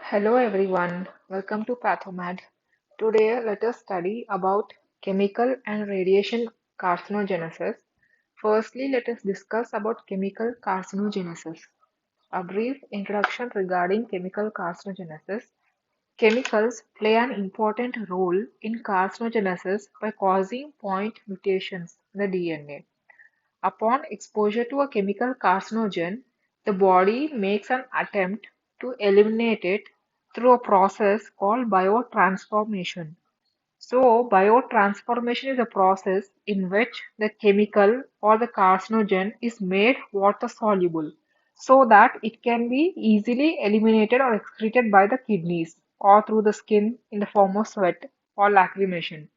Hello everyone, welcome to Pathomad. Today let us study about chemical and radiation carcinogenesis. Firstly, let us discuss about chemical carcinogenesis. A brief introduction regarding chemical carcinogenesis. Chemicals play an important role in carcinogenesis by causing point mutations in the DNA. Upon exposure to a chemical carcinogen, the body makes an attempt to eliminate it through a process called biotransformation. So, biotransformation is a process in which the chemical or the carcinogen is made water soluble so that it can be easily eliminated or excreted by the kidneys or through the skin in the form of sweat or lacrimation.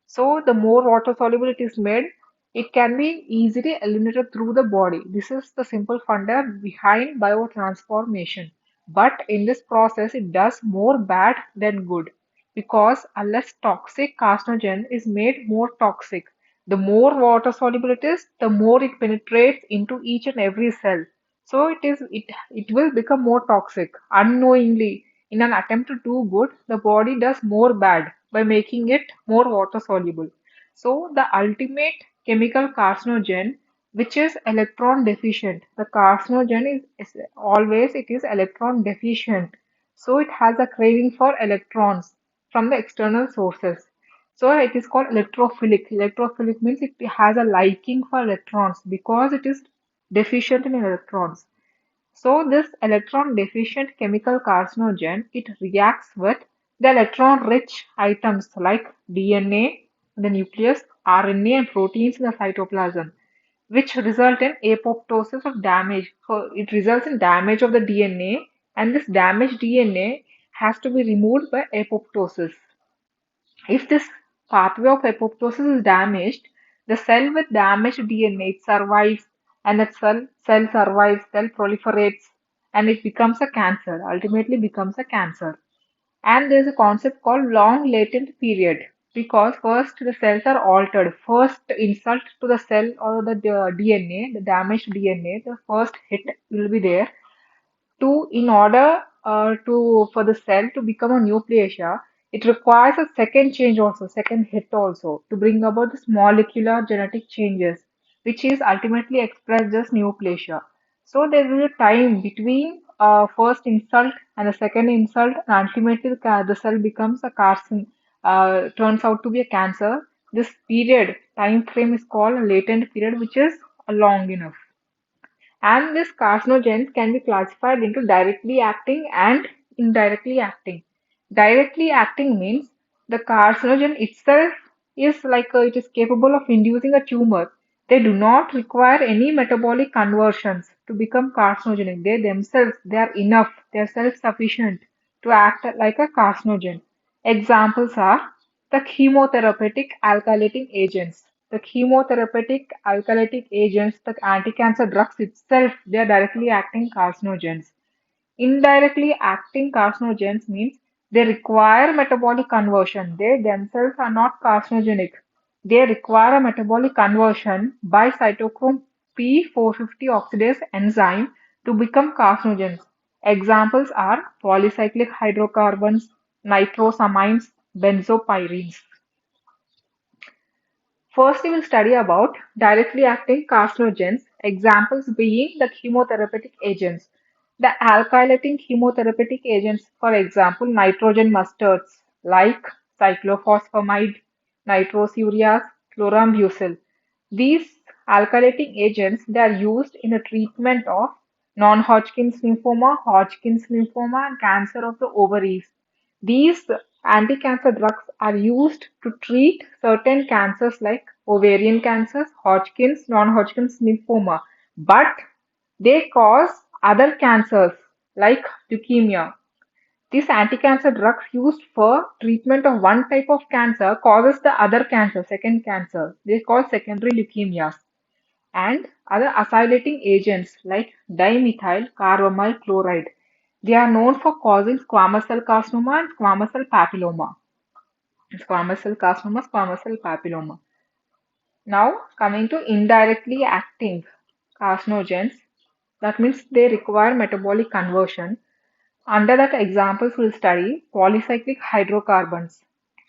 So the more water soluble it is made, it can be easily eliminated through the body. This is the simple funda behind biotransformation. But in this process, it does more bad than good because a less toxic carcinogen is made more toxic. The more water soluble it is, the more it penetrates into each and every cell. So it will become more toxic unknowingly. In an attempt to do good, the body does more bad by making it more water soluble. So the ultimate chemical carcinogen, which is electron deficient, the carcinogen is always it is electron deficient. So it has a craving for electrons from the external sources. So it is called electrophilic. Electrophilic means it has a liking for electrons because it is deficient in electrons. So this electron deficient chemical carcinogen, it reacts with the electron rich items like DNA, the nucleus, RNA and proteins in the cytoplasm, which result in apoptosis of damage. So it results in damage of the DNA, and this damaged DNA has to be removed by apoptosis. If this pathway of apoptosis is damaged, the cell with damaged DNA it survives, and that cell survives, cell proliferates, and it becomes a cancer, ultimately becomes a cancer. And there is a concept called long latent period because first the cells are altered. First insult to the cell or the DNA, the damaged DNA, the first hit will be there to in order to for the cell to become a neoplasia, it requires a second change also, second hit also, to bring about this molecular genetic changes, which is ultimately expressed as neoplasia. So there is a time between first insult and the second insult, and ultimately the cell becomes a carcin, turns out to be a cancer. This period, time frame is called a latent period, which is long enough. And these carcinogens can be classified into directly acting and indirectly acting. Directly acting means the carcinogen itself is it is capable of inducing a tumor. They do not require any metabolic conversions to become carcinogenic. They themselves, they are enough, they are self-sufficient to act like a carcinogen. Examples are the chemotherapeutic alkylating agents. The chemotherapeutic alkylating agents, the anti-cancer drugs itself, they are directly acting carcinogens. Indirectly acting carcinogens means they require metabolic conversion. They themselves are not carcinogenic. They require a metabolic conversion by cytochrome P450 oxidase enzyme to become carcinogens. Examples are polycyclic hydrocarbons, nitrosamines, benzopyrenes. First, we will study about directly acting carcinogens, examples being the chemotherapeutic agents. The alkylating chemotherapeutic agents, for example, nitrogen mustards like cyclophosphamide, nitrosurias, chlorambucil. These alkylating agents they are used in the treatment of non-Hodgkin's lymphoma, Hodgkin's lymphoma, and cancer of the ovaries. These anti-cancer drugs are used to treat certain cancers like ovarian cancers, Hodgkin's, non-Hodgkin's lymphoma, but they cause other cancers like leukemia. These anti-cancer drugs used for treatment of one type of cancer causes the other cancer, second cancer. They cause secondary leukemias. And other acylating agents like dimethyl carbamyl chloride. They are known for causing squamous cell carcinoma and squamous cell papilloma. Squamous cell carcinoma, squamous cell papilloma. Now, coming to indirectly acting carcinogens, that means they require metabolic conversion. Under that examples, we'll study polycyclic hydrocarbons.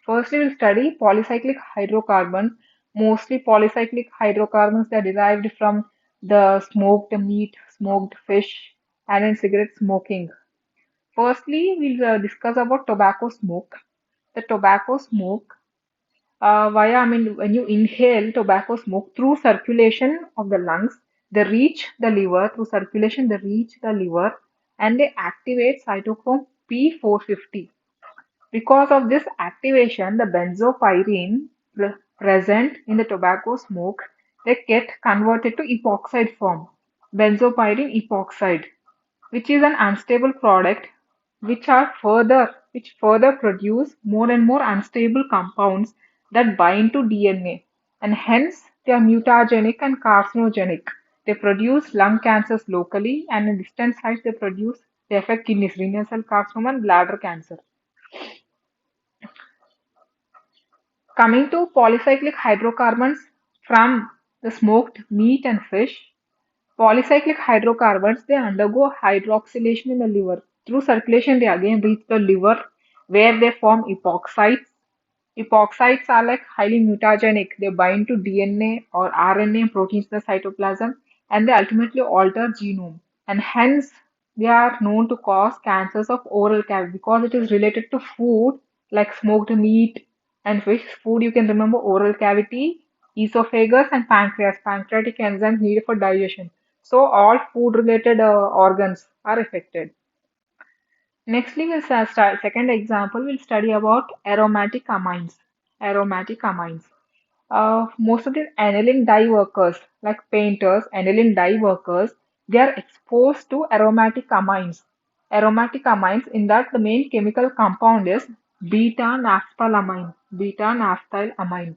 Firstly, we'll study polycyclic hydrocarbons. Mostly polycyclic hydrocarbons that are derived from the smoked meat, smoked fish, and in cigarette smoking. Firstly, we'll discuss about tobacco smoke. The tobacco smoke, when you inhale tobacco smoke through circulation of the lungs, they reach the liver, through circulation, they reach the liver and they activate cytochrome P450. Because of this activation, the benzopyrene present in the tobacco smoke, they get converted to epoxide form, benzopyrene epoxide, which is an unstable product which further produce more and more unstable compounds that bind to DNA, and hence they are mutagenic and carcinogenic. They produce lung cancers locally, and in distant sites they affect kidneys, renal cell carcinoma and bladder cancer. Coming to polycyclic hydrocarbons from the smoked meat and fish, polycyclic hydrocarbons, they undergo hydroxylation in the liver. Through circulation, they again reach the liver where they form epoxides. Epoxides are like highly mutagenic. They bind to DNA or RNA proteins in the cytoplasm and they ultimately alter genome. And hence, they are known to cause cancers of oral cavity because it is related to food like smoked meat and fish. Food, you can remember oral cavity, esophagus, and pancreas. Pancreatic enzymes needed for digestion. So, all food related organs are affected. Nextly, second example, we'll study about aromatic amines. Aromatic amines. Most of the aniline dye workers, like painters, aniline dye workers, they are exposed to aromatic amines. Aromatic amines, in that the main chemical compound is beta-naphthalamine. Beta-naphthalamine.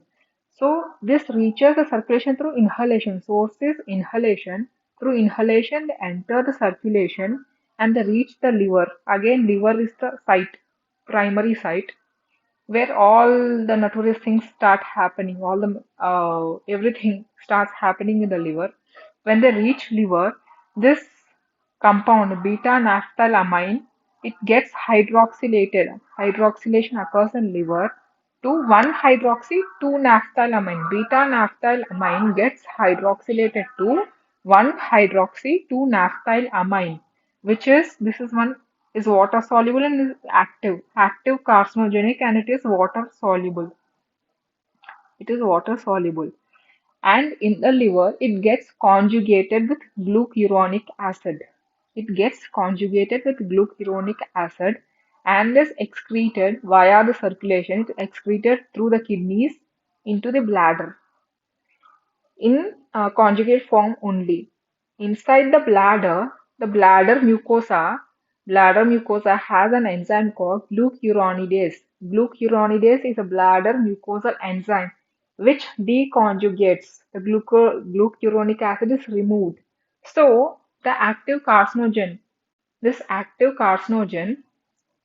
So this reaches the circulation through inhalation. Source is inhalation. Through inhalation, they enter the circulation and they reach the liver. Again, liver is the site, primary site where all the notorious things start happening, all the everything starts happening in the liver. When they reach liver, this compound beta-naphthalamine it gets hydroxylated. Hydroxylation occurs in liver to 1-hydroxy 2-naphthalamine. Beta-naphthalamine gets hydroxylated to 1-hydroxy 2-naphthalamine, which is this is one is water soluble and is active carcinogenic, and it is water soluble. It is water soluble. And in the liver, it gets conjugated with glucuronic acid. It gets conjugated with glucuronic acid and is excreted via the circulation. It is excreted through the kidneys into the bladder in conjugate form only. Inside the bladder mucosa has an enzyme called glucuronidase. Glucuronidase is a bladder mucosal enzyme which deconjugates. The glucuronic acid is removed. So the active carcinogen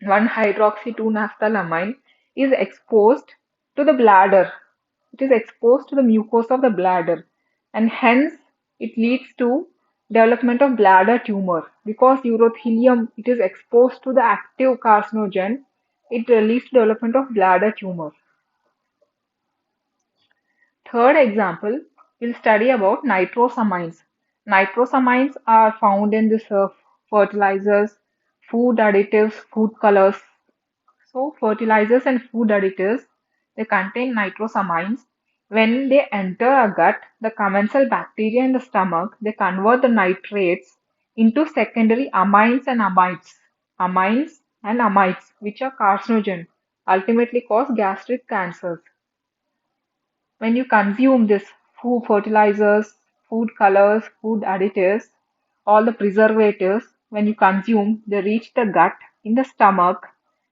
1-hydroxy 2-naphthalamine is exposed to the bladder. It is exposed to the mucosa of the bladder, and hence it leads to development of bladder tumor because urothelium it is exposed to the active carcinogen. It leads to development of bladder tumor. Third example, we'll study about nitrosamines. Nitrosamines are found in this fertilizers, food additives, food colors. So fertilizers and food additives, they contain nitrosamines. When they enter a gut, the commensal bacteria in the stomach, they convert the nitrates into secondary amines and amides. Amines and amides, which are carcinogen, ultimately cause gastric cancers. When you consume this food fertilizers, food colors, food additives, all the preservatives, when you consume, they reach the gut in the stomach.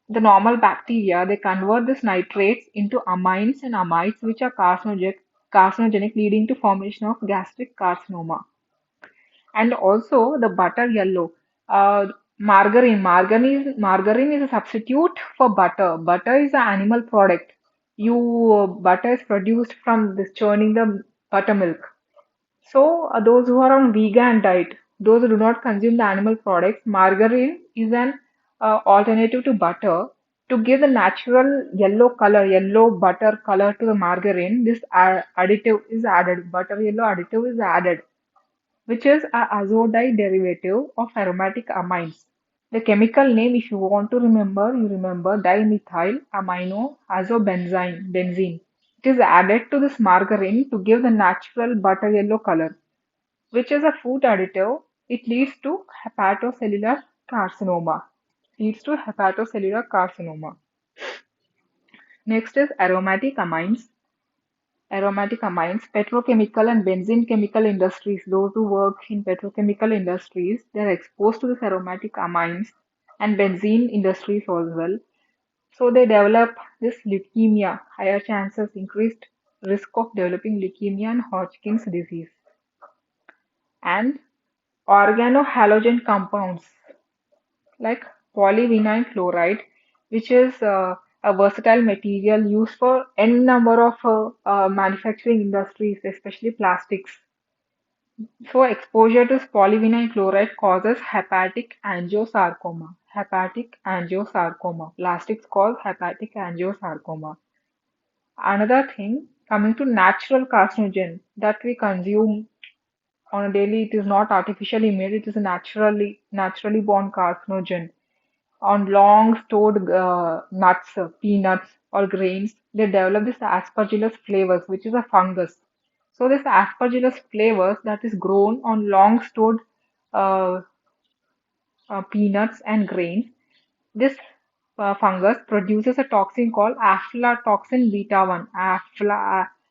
The normal bacteria they convert these nitrates into amines and amides, which are carcinogenic, leading to formation of gastric carcinoma. And also the butter yellow. Uh, margarine is a substitute for butter. Butter is an animal product. Butter is produced from this churning the buttermilk. So those who are on vegan diet, those who do not consume the animal products, margarine is an alternative to butter. To give the natural yellow color, yellow butter color to the margarine, this additive is added. Butter yellow additive is added, which is a azodide derivative of aromatic amines. The chemical name, if you want to remember, you remember dimethyl amino benzene. It is added to this margarine to give the natural butter yellow color, which is a food additive. It leads to hepatocellular carcinoma. Leads to hepatocellular carcinoma. Next is aromatic amines. Aromatic amines, petrochemical and benzene chemical industries, those who work in petrochemical industries, they are exposed to this aromatic amines and benzene industries as well. So they develop this leukemia, higher chances, increased risk of developing leukemia and Hodgkin's disease. And organohalogen compounds like polyvinyl chloride, which is a versatile material used for n number of manufacturing industries, especially plastics. So exposure to polyvinyl chloride causes hepatic angiosarcoma. Hepatic angiosarcoma. Plastics cause hepatic angiosarcoma. Another thing, coming to natural carcinogen that we consume on a daily, it is not artificially made, it is a naturally born carcinogen. On long stored nuts, peanuts, or grains, they develop this aspergillus flavus, which is a fungus. So this aspergillus flavus that is grown on long stored uh, peanuts and grains, this fungus produces a toxin called aflatoxin beta 1.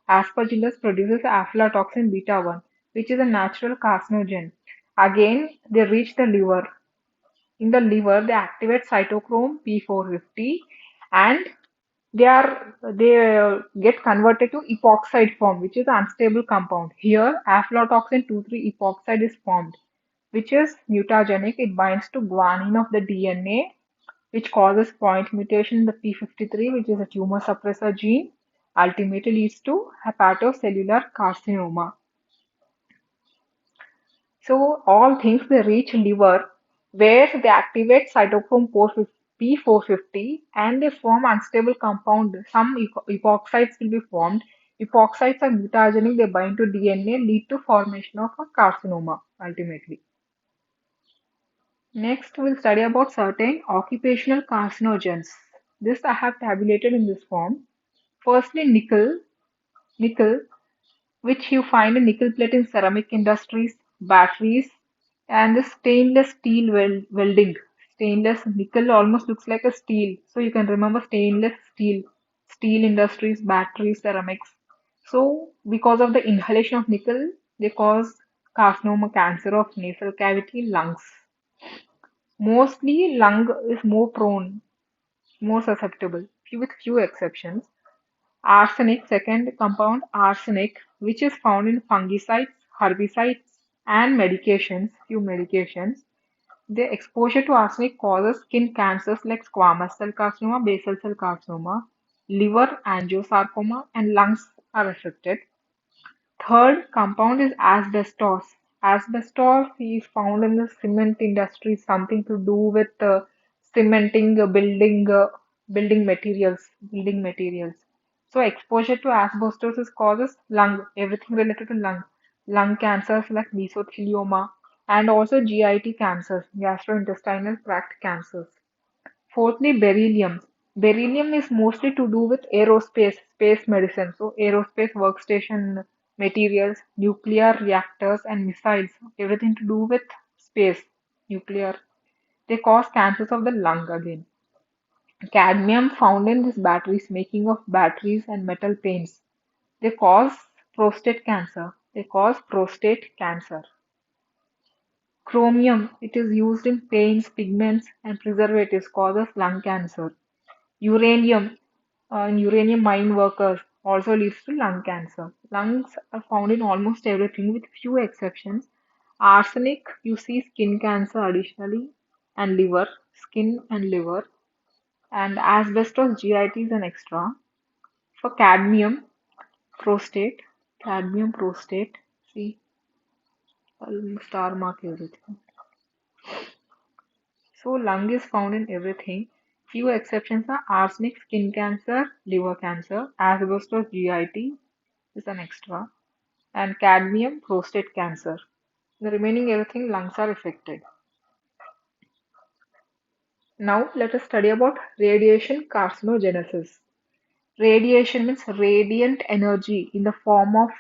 Aspergillus produces aflatoxin beta 1, which is a natural carcinogen. Again, they reach the liver. In the liver, they activate cytochrome P450 and they get converted to epoxide form, which is an unstable compound. Here, aflatoxin 2,3 epoxide is formed, which is mutagenic. It binds to guanine of the DNA, which causes point mutation in the P53, which is a tumor suppressor gene, ultimately leads to hepatocellular carcinoma. So all things they reach liver where they activate cytochrome P450 and they form unstable compound. Some epoxides will be formed. Epoxides are mutagenic, they bind to DNA, lead to formation of a carcinoma ultimately. Next, we'll study about certain occupational carcinogens. This I have tabulated in this form. Firstly, nickel, which you find in nickel plate in ceramic industries, batteries, and the stainless steel welding. Stainless nickel almost looks like a steel, so you can remember stainless steel, steel industries, batteries, ceramics. So, because of the inhalation of nickel, they cause carcinoma, cancer of nasal cavity, lungs. Mostly, lung is more prone, more susceptible, with few exceptions. Arsenic, second compound arsenic, which is found in fungicides, herbicides, and medications, few medications. The exposure to arsenic causes skin cancers like squamous cell carcinoma, basal cell carcinoma, liver angiosarcoma, and lungs are affected. Third compound is asbestos. Asbestos is found in the cement industry, something to do with cementing, building materials, building materials. So exposure to asbestos causes lung, everything related to lung cancers like mesothelioma, and also GIT cancers, gastrointestinal tract cancers. Fourthly, beryllium. Beryllium is mostly to do with aerospace, space medicine. So, aerospace workstation materials, nuclear reactors, and missiles. Everything to do with space, nuclear. They cause cancers of the lung again. Cadmium found in these batteries, making of batteries and metal paints. They cause prostate cancer. They cause prostate cancer. Chromium, it is used in paints, pigments, and preservatives, causes lung cancer. Uranium in uranium mine workers also leads to lung cancer. Lungs are found in almost everything with few exceptions. Arsenic, you see skin cancer additionally, and liver, skin and liver, and asbestos, GIT is an extra. For prostate, cadmium, prostate, see, star mark everything. So lung is found in everything. Few exceptions are arsenic, skin cancer, liver cancer, asbestos, GIT is an extra, and cadmium, prostate cancer. The remaining everything lungs are affected. Now let us study about radiation carcinogenesis. Radiation means radiant energy in the form of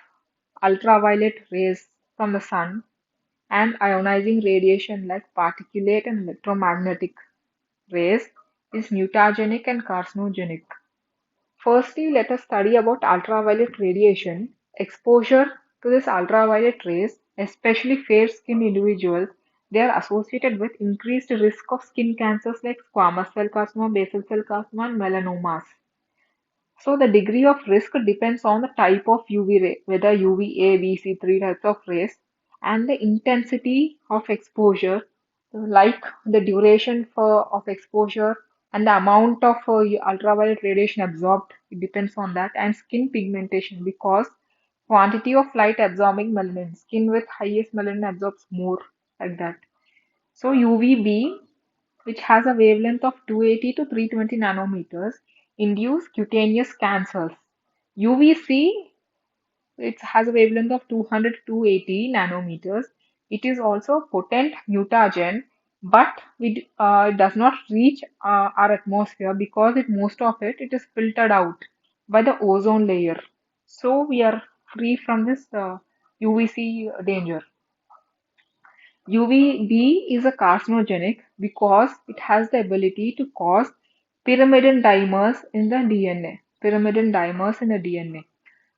ultraviolet rays from the sun and ionizing radiation like particulate and electromagnetic rays is mutagenic and carcinogenic. Firstly, let us study about ultraviolet radiation. Exposure to this ultraviolet rays, especially fair-skinned individuals, they are associated with increased risk of skin cancers like squamous cell carcinoma, basal cell carcinoma, and melanomas. So the degree of risk depends on the type of UV ray, whether UVA, VC, three types of rays, and the intensity of exposure, like the duration of exposure and the amount of ultraviolet radiation absorbed. It depends on that, and skin pigmentation because quantity of light absorbing melanin. Skin with highest melanin absorbs more, like that. So UVB, which has a wavelength of 280 to 320 nanometers, induce cutaneous cancers. UVC, it has a wavelength of 200 to 280 nanometers. It is also a potent mutagen, but it does not reach our atmosphere because most of it is filtered out by the ozone layer. So we are free from this UVC danger. UVB is a carcinogenic because it has the ability to cause pyrimidine dimers in the DNA. Pyrimidine dimers in the DNA.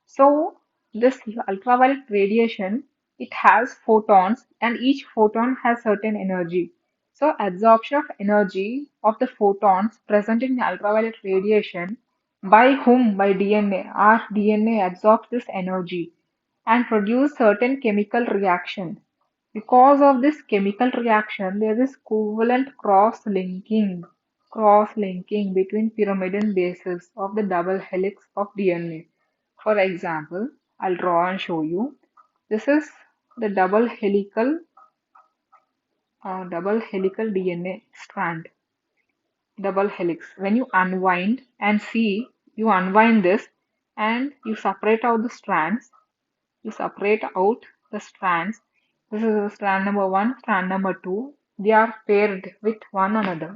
So this ultraviolet radiation, it has photons and each photon has certain energy. So absorption of energy of the photons present in the ultraviolet radiation by whom? By DNA. Our DNA absorbs this energy and produce certain chemical reaction. Because of this chemical reaction, there is covalent cross-linking between pyrimidine bases of the double helix of DNA. For example, I'll draw and show you. This is the double helical DNA strand, double helix. When you unwind and see, you unwind this and you separate out the strands. You separate out the strands. This is strand number one, strand number two. They are paired with one another.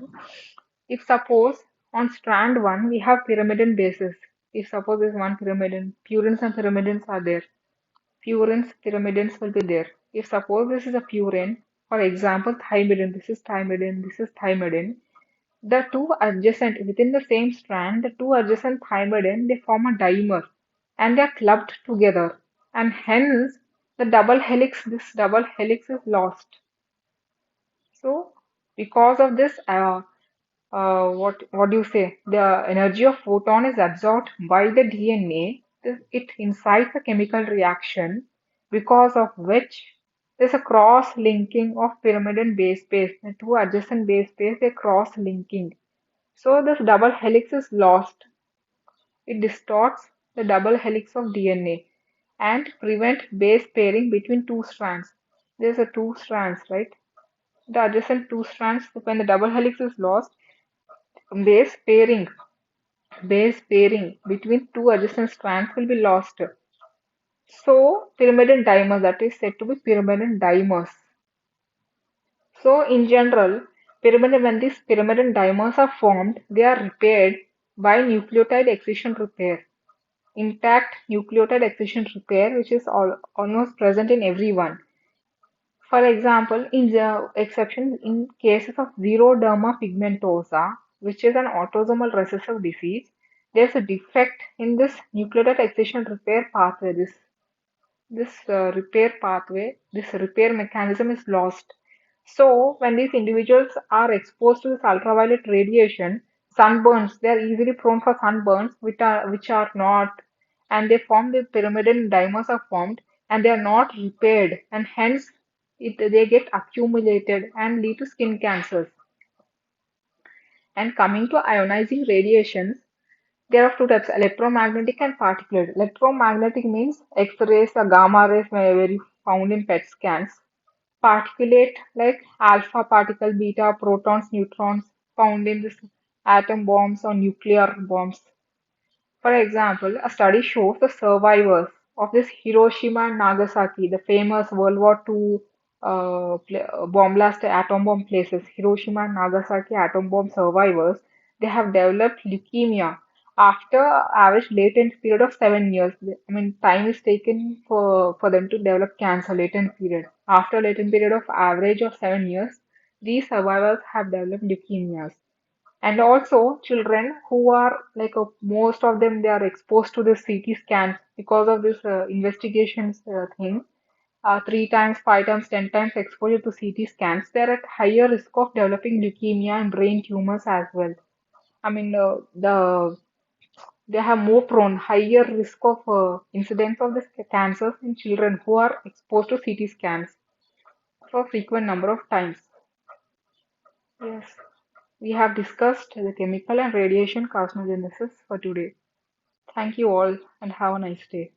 If suppose on strand one we have pyrimidine bases. If suppose there is one pyrimidine, purines and pyrimidines are there. Purines, pyrimidines will be there. If suppose this is a purine, for example, thymidine, this is thymidine, this is thymidine. The two adjacent within the same strand, the two adjacent thymidine, they form a dimer and they are clubbed together, and hence the double helix, this double helix is lost. So because of this, what do you say? The energy of photon is absorbed by the DNA. It incites a chemical reaction because of which there's a cross-linking of pyrimidine base pairs. The two adjacent base pairs they cross-linking. So this double helix is lost. It distorts the double helix of DNA and prevent base pairing between two strands. There's a two strands, right? The adjacent two strands, when the double helix is lost, base pairing base pairing between two adjacent strands will be lost. So pyrimidine dimers, that is said to be pyrimidine dimers. So in general, when these pyrimidine dimers are formed, they are repaired by nucleotide excision repair. Intact nucleotide excision repair, which is almost present in everyone. For example, in the exception in cases of xeroderma pigmentosa, which is an autosomal recessive disease, there's a defect in this nucleotide excision repair pathway. This repair mechanism is lost. So, when these individuals are exposed to this ultraviolet radiation, sunburns, they are easily prone for sunburns, which are not, and they form the pyrimidine dimers are formed, and they are not repaired, and hence they get accumulated and lead to skin cancers. And coming to ionizing radiations, there are two types, electromagnetic and particulate. Electromagnetic means X-rays or gamma rays may be found in PET scans. particulate like alpha particle, beta, protons, neutrons found in this atom bombs or nuclear bombs. For example, a study shows the survivors of this Hiroshima and Nagasaki, the famous World War II bomb blast atom bomb places, Hiroshima and Nagasaki atom bomb survivors, they have developed leukemia after average latent period of 7 years. I mean, time is taken for them to develop cancer latent period. After latent period of average of 7 years, these survivors have developed leukemias. And also children who are like most of them they are exposed to the CT scans because of this investigations thing. 3 times, 5 times, 10 times exposure to CT scans, they're at higher risk of developing leukemia and brain tumors as well. I mean, they have more prone, higher risk of incidence of this cancers in children who are exposed to CT scans for frequent number of times. Yes, we have discussed the chemical and radiation carcinogenesis for today. Thank you all and have a nice day.